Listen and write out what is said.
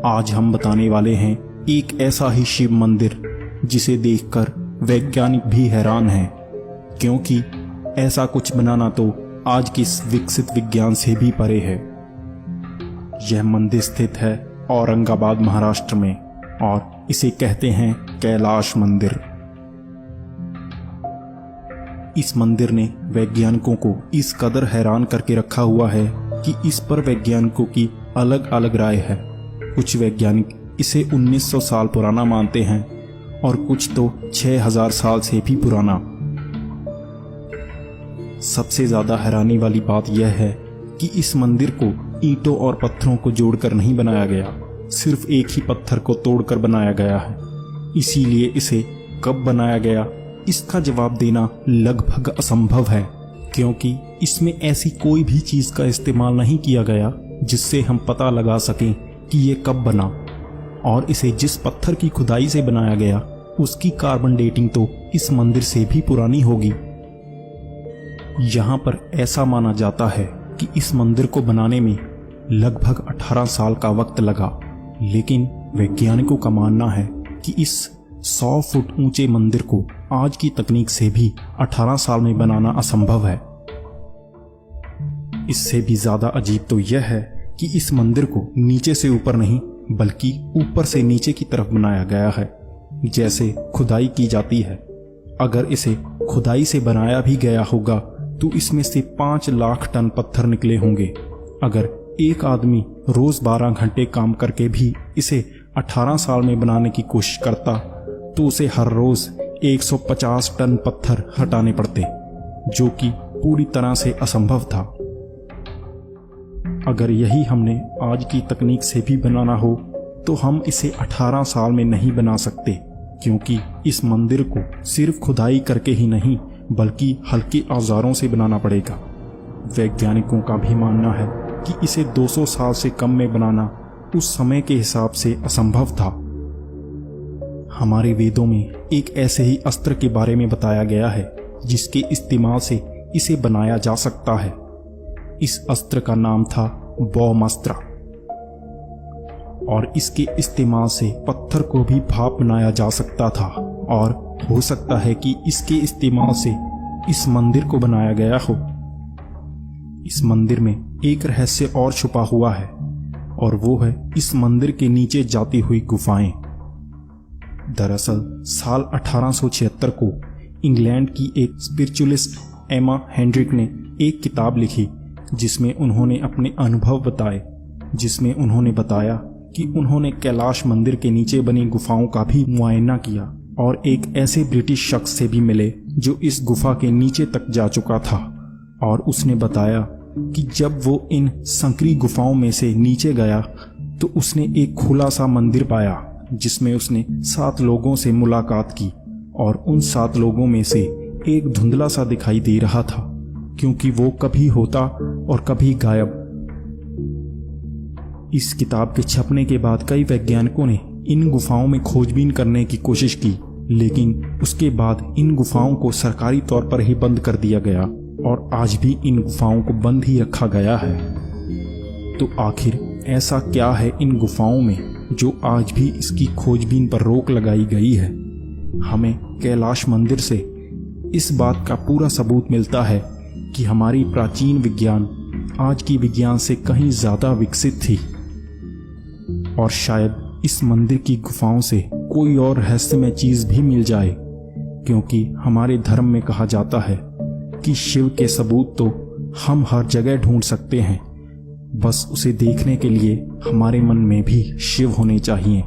आज हम बताने वाले हैं एक ऐसा ही शिव मंदिर जिसे देखकर वैज्ञानिक भी हैरान हैं, क्योंकि ऐसा कुछ बनाना तो आज के इस विकसित विज्ञान से भी परे है। यह मंदिर स्थित है औरंगाबाद महाराष्ट्र में और इसे कहते हैं कैलाश मंदिर। इस मंदिर ने वैज्ञानिकों को इस कदर हैरान करके रखा हुआ है कि इस पर वैज्ञानिकों की अलग अलग राय है। कुछ वैज्ञानिक इसे 1900 साल पुराना मानते हैं और कुछ तो 6000 साल से भी पुराना। सबसे ज्यादा हैरानी वाली बात यह है कि इस मंदिर को ईंटों और पत्थरों को जोड़कर नहीं बनाया गया, सिर्फ एक ही पत्थर को तोड़कर बनाया गया है। इसीलिए इसे कब बनाया गया, इसका जवाब देना लगभग असंभव है, क्योंकि इसमें ऐसी कोई भी चीज का इस्तेमाल नहीं किया गया जिससे हम पता लगा सकें कि ये कब बना। और इसे जिस पत्थर की खुदाई से बनाया गया उसकी कार्बन डेटिंग तो इस मंदिर से भी पुरानी होगी। यहाँ पर ऐसा माना जाता है कि इस मंदिर को बनाने में लगभग 18 साल का वक्त लगा, लेकिन वैज्ञानिकों का मानना है कि इस 100 फुट ऊंचे मंदिर को आज की तकनीक से भी 18 साल में बनाना असंभव है। इससे भी ज्यादा अजीब तो यह है कि इस मंदिर को नीचे से ऊपर नहीं बल्कि ऊपर से नीचे की तरफ बनाया गया है, जैसे खुदाई की जाती है। अगर इसे खुदाई से बनाया भी गया होगा तो इसमें से 5 लाख टन पत्थर निकले होंगे। अगर एक आदमी रोज 12 घंटे काम करके भी इसे 18 साल में बनाने की कोशिश करता तो उसे हर रोज 150 टन पत्थर हटाने पड़ते, जो कि पूरी तरह से असंभव था। अगर यही हमने आज की तकनीक से भी बनाना हो तो हम इसे 18 साल में नहीं बना सकते, क्योंकि इस मंदिर को सिर्फ खुदाई करके ही नहीं बल्कि हल्के औजारों से बनाना पड़ेगा। वैज्ञानिकों का भी मानना है कि इसे 200 साल से कम में बनाना उस समय के हिसाब से असंभव था। हमारे वेदों में एक ऐसे ही अस्त्र के बारे में बताया गया है जिसके इस्तेमाल से इसे बनाया जा सकता है। इस अस्त्र का नाम था ब्रह्मास्त्र और इसके इस्तेमाल से पत्थर को भी भाप बनाया जा सकता था, और हो सकता है कि इसके इस्तेमाल से इस मंदिर को बनाया गया हो। इस मंदिर में एक रहस्य और छुपा हुआ है, और वो है इस मंदिर के नीचे जाती हुई गुफाएं। दरअसल साल 1876 को इंग्लैंड की एक स्पिरिचुअलिस्ट एमा हेंड्रिक ने एक किताब लिखी जिसमें उन्होंने अपने अनुभव बताए, जिसमें उन्होंने बताया कि उन्होंने कैलाश मंदिर के नीचे बनी गुफाओं का भी मुआयना किया और एक ऐसे ब्रिटिश शख्स से भी मिले जो इस गुफा के नीचे तक जा चुका था, और उसने बताया कि जब वो इन संकरी गुफाओं में से नीचे गया तो उसने एक खुला सा मंदिर पाया जिसमें उसने 7 लोगों से मुलाकात की, और उन 7 लोगों में से एक धुंधला सा दिखाई दे रहा था क्योंकि वो कभी होता और कभी गायब। इस किताब के छपने के बाद कई वैज्ञानिकों ने इन गुफाओं में खोजबीन करने की कोशिश की, लेकिन उसके बाद इन गुफाओं को सरकारी तौर पर ही बंद कर दिया गया और आज भी इन गुफाओं को बंद ही रखा गया है। तो आखिर ऐसा क्या है इन गुफाओं में जो आज भी इसकी खोजबीन पर रोक लगाई गई है? हमें कैलाश मंदिर से इस बात का पूरा सबूत मिलता है कि हमारी प्राचीन विज्ञान आज की विज्ञान से कहीं ज्यादा विकसित थी, और शायद इस मंदिर की गुफाओं से कोई और रहस्यमय चीज भी मिल जाए, क्योंकि हमारे धर्म में कहा जाता है कि शिव के सबूत तो हम हर जगह ढूंढ सकते हैं, बस उसे देखने के लिए हमारे मन में भी शिव होने चाहिए।